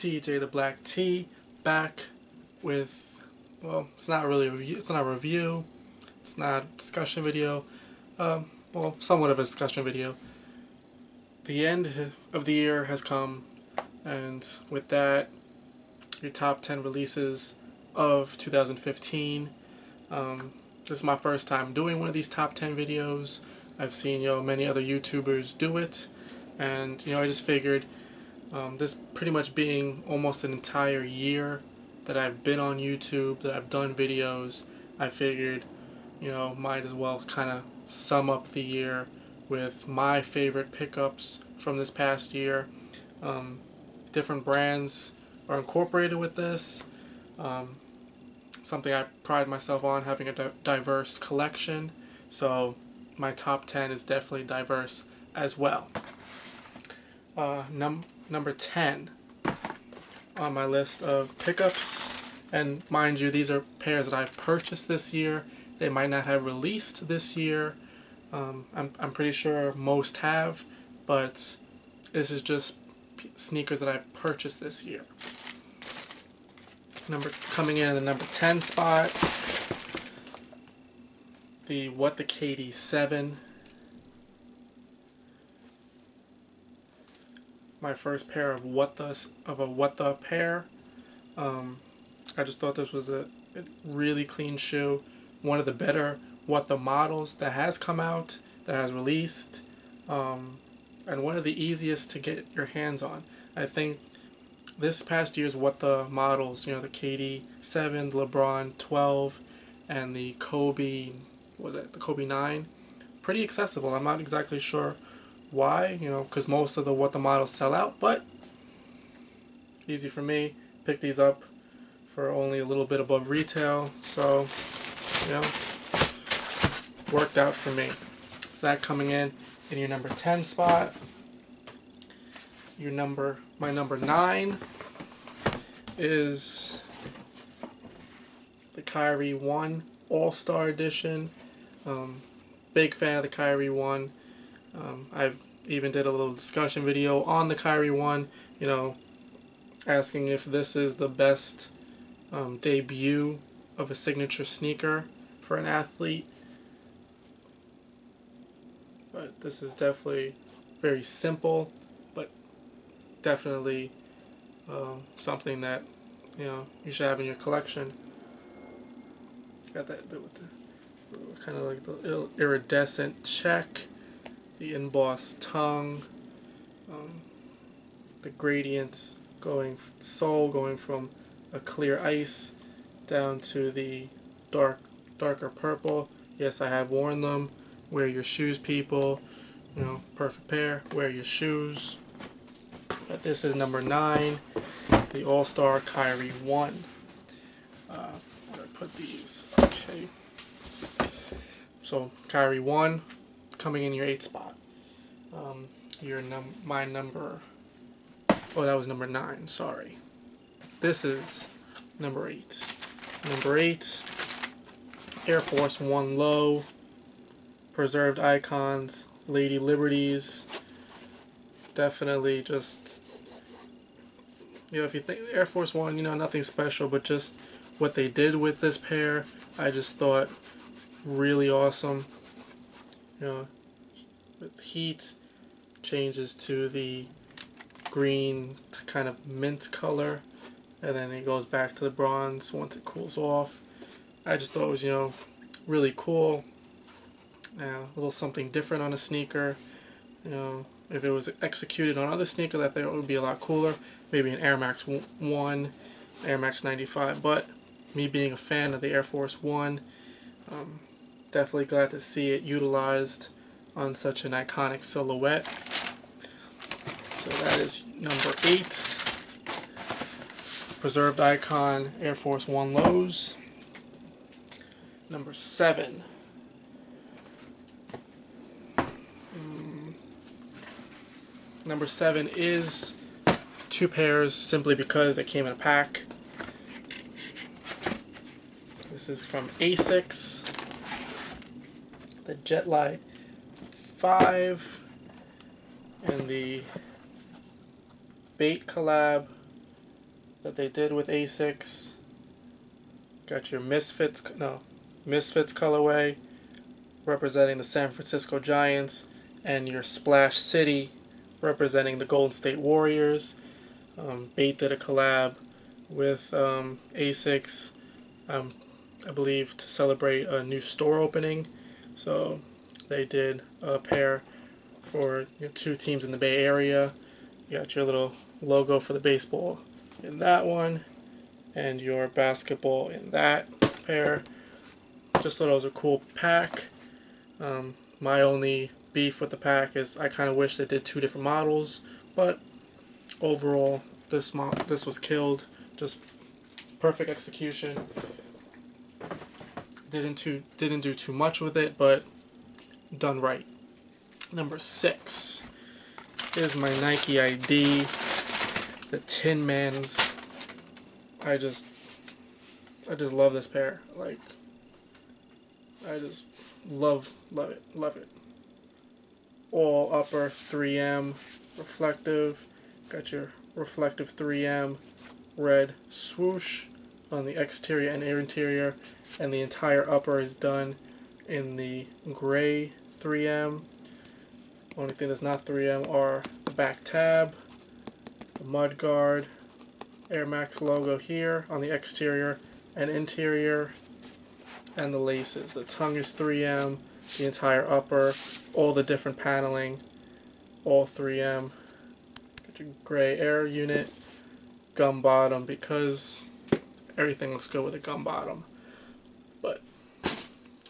TJ the Black T, back with, well, it's not really a review, it's not a review, it's not a discussion video, well, somewhat of a discussion video. The end of the year has come, and with that, your top 10 releases of 2015. This is my first time doing one of these top 10 videos. I've seen many other YouTubers do it, and I just figured this pretty much being almost an entire year that I've been on YouTube, that I've done videos, I figured might as well kind of sum up the year with my favorite pickups from this past year. Different brands are incorporated with this. Something I pride myself on, having a diverse collection, so my top 10 is definitely diverse as well. Number 10 on my list of pickups, and mind you, these are pairs that I've purchased this year. They might not have released this year. I'm pretty sure most have, but this is just sneakers that I've purchased this year. Coming in at the number 10 spot, the What the KD7. My first pair of a What the pair. I just thought this was a really clean shoe. One of the better What the models that has come out, that has released, and one of the easiest to get your hands on. I think this past year's What the models, the KD7, the LeBron 12, and the Kobe, the Kobe 9, pretty accessible. I'm not exactly sure why, because most of the What the models sell out, but easy for me. Pick these up for only a little bit above retail, so worked out for me. So that coming in your number 10 spot. My number 9 is the Kyrie 1 All-Star Edition. Big fan of the Kyrie 1. I even did a little discussion video on the Kyrie 1, asking if this is the best debut of a signature sneaker for an athlete. But this is definitely very simple, but definitely something that you should have in your collection. Got that with the kind of like the iridescent check, the embossed tongue, the gradients going from a clear ice down to the darker purple. Yes, I have worn them. Wear your shoes, people. Perfect pair. Wear your shoes. But this is number 9, the All-Star Kyrie 1. Where do I put these? Okay. So Kyrie 1 coming in your 8th spot. My number. Oh, that was number 9. Sorry. This is number 8. Number 8, Air Force 1 Low. Preserved icons, Lady Liberties. Definitely just, if you think Air Force 1, nothing special, but just what they did with this pair, I just thought really awesome. With heat, changes to the green to kind of mint color, and then it goes back to the bronze once it cools off. I just thought it was, really cool. A little something different on a sneaker. If it was executed on other sneakers, I think it would be a lot cooler. Maybe an Air Max 1, Air Max 95. But me being a fan of the Air Force 1, definitely glad to see it utilized on such an iconic silhouette. So that is number 8. Preserved icon, Air Force 1 Lows. Number 7. Number 7 is 2 pairs simply because it came in a pack. This is from ASICS, the Jetlight 5, and the Bait collab that they did with Asics. Got your Misfits colorway representing the San Francisco Giants, and your Splash City representing the Golden State Warriors. Bait did a collab with Asics, I believe, to celebrate a new store opening. So they did a pair for two teams in the Bay Area. You got your little logo for the baseball in that one, and your basketball in that pair. Just thought it was a cool pack. My only beef with the pack is I kind of wish they did two different models, but overall this was killed. Just perfect execution. Didn't do too much with it, but done right. Number 6 is my Nike ID, the Tin Man's. I just love this pair. Like, I just love it. All upper 3M reflective. Got your reflective 3M red swoosh on the exterior and interior, and the entire upper is done in the gray 3M. Only thing that's not 3M are the back tab, the mud guard, Air Max logo here on the exterior and interior, and the laces. The tongue is 3M, the entire upper, all the different paneling, all 3M. Got your gray air unit, gum bottom, because everything looks good with a gum bottom. But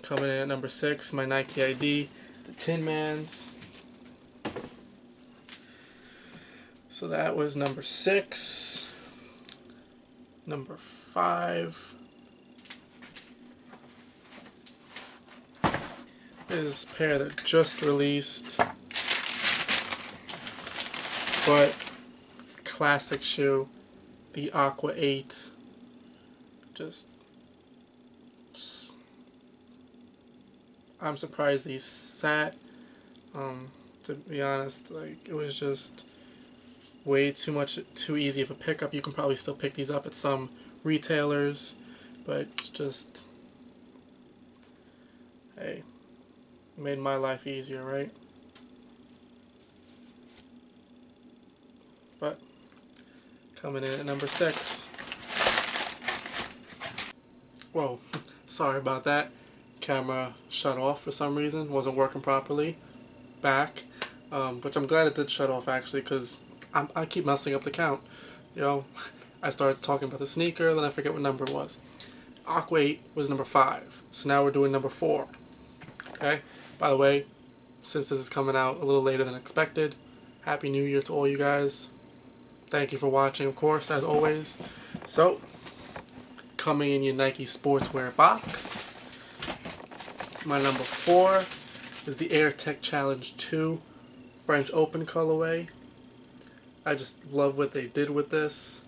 coming in at number 6, my Nike ID, the Tin Man's. So that was number 6. Number 5 is a pair that just released, but classic shoe, the Aqua 8. Just, I'm surprised these sat. To be honest, like, it was just way too easy of a pickup. You can probably still pick these up at some retailers, but it's just, hey, made my life easier, right? But coming in at number 6. Whoa, sorry about that. Camera shut off for some reason, wasn't working properly. Back, which I'm glad it did shut off actually, because I keep messing up the count. You know, I started talking about the sneaker, then I forget what number it was. Aqua 8 was number 5, so now we're doing number 4. Okay, by the way, since this is coming out a little later than expected, Happy New Year to all you guys. Thank you for watching, of course, as always. So, coming in your Nike Sportswear box, my number 4 is the Air Tech Challenge 2 French Open colorway. I just love what they did with this.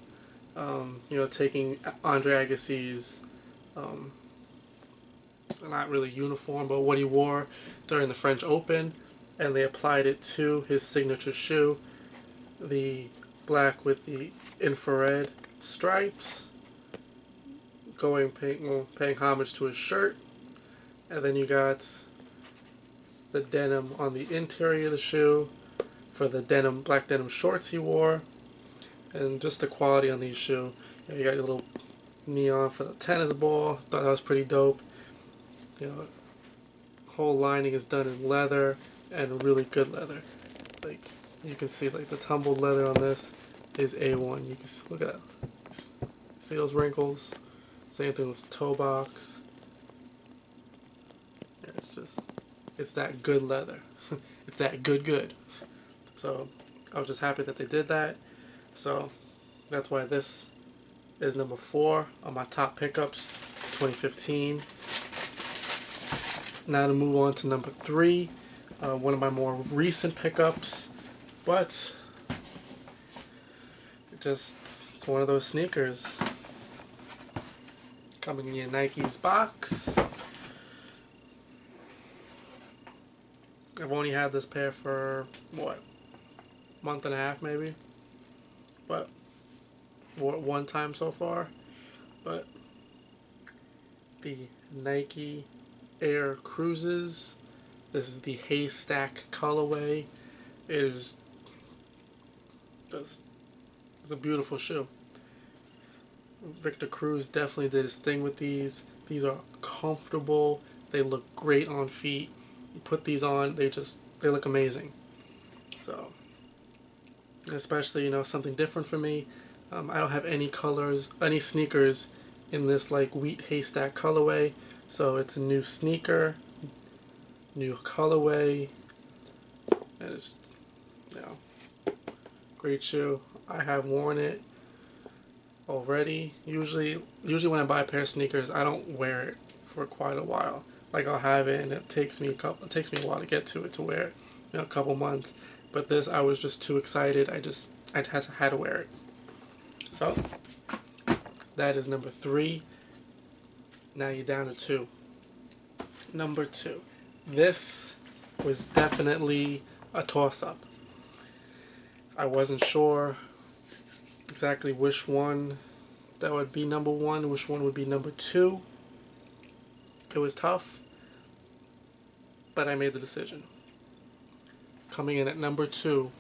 You know, taking Andre Agassi's, not really uniform, but what he wore during the French Open, and they applied it to his signature shoe, the black with the infrared stripes, paying homage to his shirt. And then you got the denim on the interior of the shoe for the black denim shorts he wore, and just the quality on these shoes. You got your little neon for the tennis ball. Thought that was pretty dope. You know, whole lining is done in leather, and really good leather. Like, you can see, like, the tumbled leather on this is A1. You can look at that. See those wrinkles? Same thing with the toe box. Yeah, it's that good leather. It's that good. So I was just happy that they did that. So that's why this is number 4 on my top pickups 2015. Now to move on to number 3, one of my more recent pickups, but it's one of those sneakers. Coming in your Nike's box. I've only had this pair for, what, month and a half maybe? But wore it one time so far, but the Nike Air Cruises. This is the haystack colorway. It is just, it's a beautiful shoe. Victor Cruz definitely did his thing with these. These are comfortable. They look great on feet. You put these on, they look amazing. So, especially, you know, something different for me. I don't have any sneakers in this like wheat haystack colorway. So it's a new sneaker, new colorway, and it's, you know, great shoe. I have worn it already. Usually when I buy a pair of sneakers, I don't wear it for quite a while. Like, I'll have it and it takes me a while to get to it, to wear it, you know, a couple months. But this, I was just too excited. I had to wear it. So that is number 3. Now you're down to 2. Number 2. This was definitely a toss-up. I wasn't sure exactly which one that would be number 1, which one would be number 2. It was tough, but I made the decision. Coming in at number 2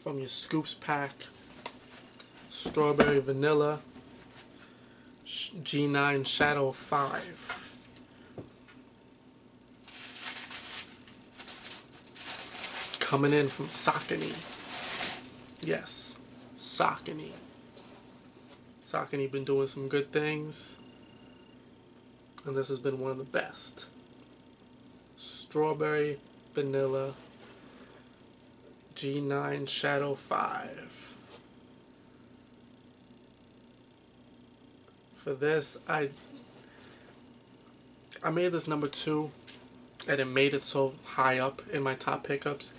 from your Scoops pack, Strawberry Vanilla G9 Shadow 5. Coming in from Saucony. Yes, Saucony. Saucony been doing some good things, and this has been one of the best. Strawberry Vanilla G9 Shadow 5. For this, I made this number 2, and it made it so high up in my top pickups,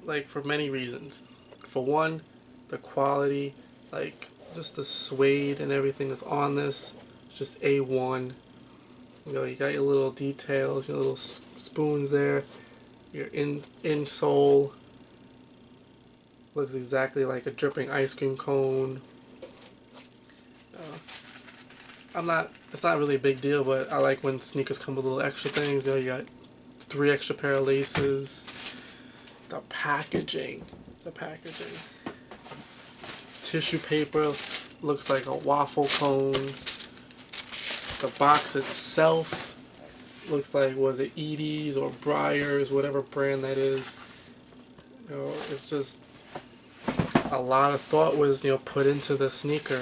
like, for many reasons. For one, the quality, like, just the suede and everything that's on this, just A1. You know, you got your little details, your little spoons there, your insole looks exactly like a dripping ice cream cone. It's not really a big deal, but I like when sneakers come with little extra things. You know, you got 3 extra pair of laces. The packaging. Tissue paper looks like a waffle cone. The box itself looks like, was it Edie's or Breyers, whatever brand that is. You know, it's just a lot of thought was, you know, put into the sneaker.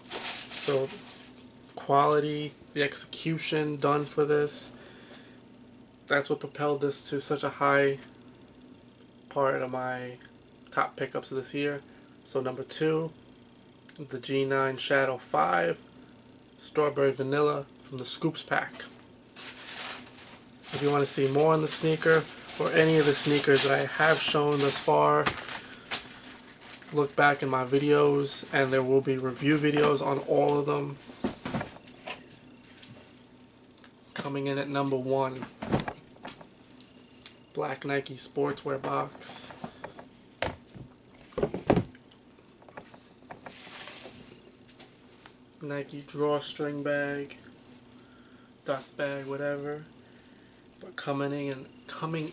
So quality, the execution done for this, that's what propelled this to such a high part of my top pickups of this year. So number 2, the G9 Shadow 5, Strawberry Vanilla from the Scoops pack. If you want to see more on the sneaker, or any of the sneakers that I have shown thus far, look back in my videos, and there will be review videos on all of them. Coming in at number 1, black Nike sportswear box. Nike drawstring bag, dust bag, whatever. But coming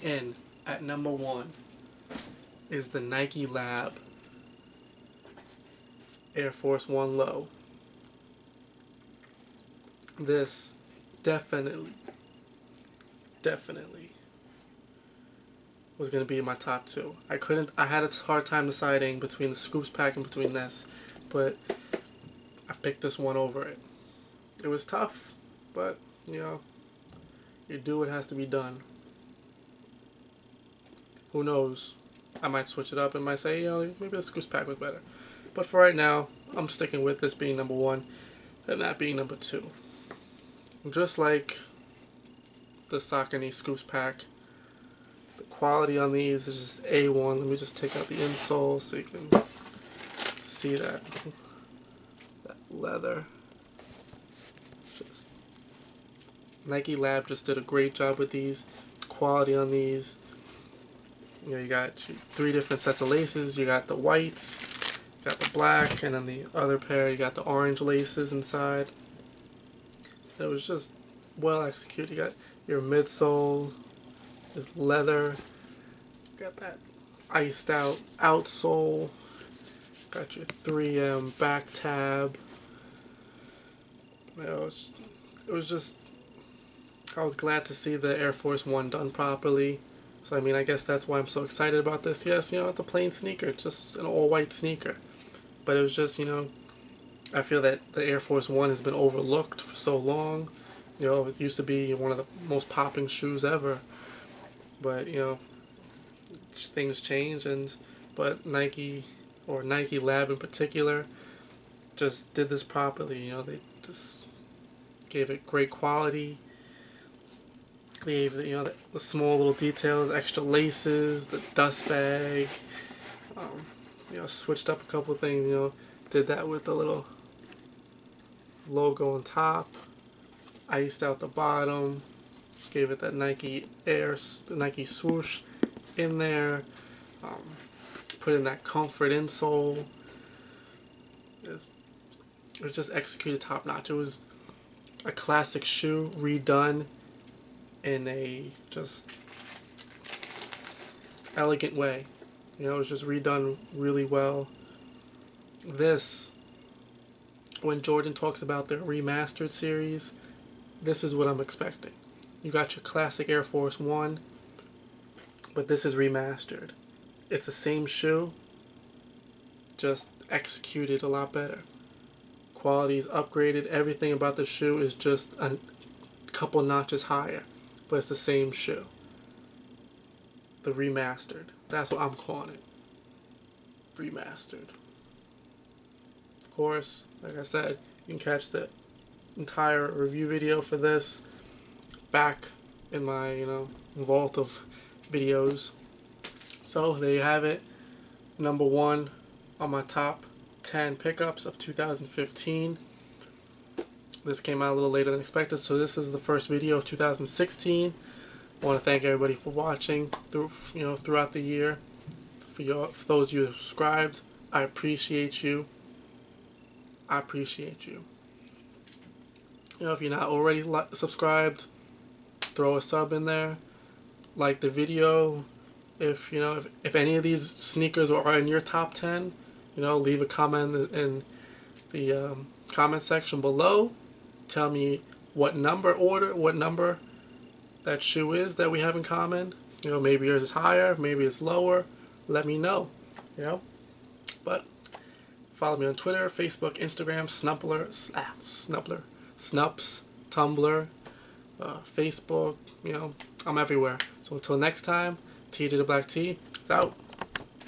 in at number 1 is the Nike Lab Air Force One Low. This definitely was going to be in my top 2. I had a hard time deciding between the Scoops pack and between this, but I picked this one over it. It was tough, but, you know, you do what has to be done. Who knows? I might switch it up and might say, you know, maybe the Scoops pack was better. But for right now, I'm sticking with this being number 1 and that being number 2. Just like the Saucony Scoops pack, the quality on these is just A1. Let me just take out the insole so you can see that leather. Just Nike Lab just did a great job with these. Quality on these. You know, you got 3 different sets of laces. You got the whites, got the black, and then the other pair you got the orange laces inside. It was just well executed. You got your midsole is leather. Got that iced out outsole. Got your 3M back tab. It was just, I was glad to see the Air Force One done properly. So I mean, I guess that's why I'm so excited about this. Yes, you know, it's a plain sneaker, just an all-white sneaker. But it was just, you know, I feel that the Air Force One has been overlooked for so long. You know, it used to be one of the most popping shoes ever. But, you know, things change, but Nike, or Nike Lab in particular, just did this properly. You know, they just gave it great quality. They gave, you know, the small little details, extra laces, the dust bag. You know, switched up a couple of things. You know, did that with the little logo on top, iced out the bottom, gave it that Nike Nike swoosh in there, put in that comfort insole. It was just executed top notch. It was a classic shoe redone in a just elegant way. You know, it was just redone really well. This, when Jordan talks about their remastered series, this is what I'm expecting. You got your classic Air Force One, but this is remastered. It's the same shoe, just executed a lot better. Quality's upgraded. Everything about the shoe is just a couple notches higher, but it's the same shoe. The remastered. That's what I'm calling it. Remastered. Of course, like I said, you can catch the entire review video for this back in my, you know, vault of videos. So there you have it. Number one on my top 10 pickups of 2015. This came out a little later than expected, so this is the first video of 2016. I want to thank everybody for watching throughout the year. For those of you who subscribed, I appreciate you. I appreciate you. You know, if you're not already subscribed, throw a sub in there. Like the video. If you know, if any of these sneakers are in your top 10, you know, leave a comment in the comment section below. Tell me what number that shoe is that we have in common. You know, maybe yours is higher, maybe it's lower. Let me know. You know, but follow me on Twitter, Facebook, Instagram, Snupps, Tumblr, Facebook. You know, I'm everywhere. So until next time, TJ the Black T, it's out.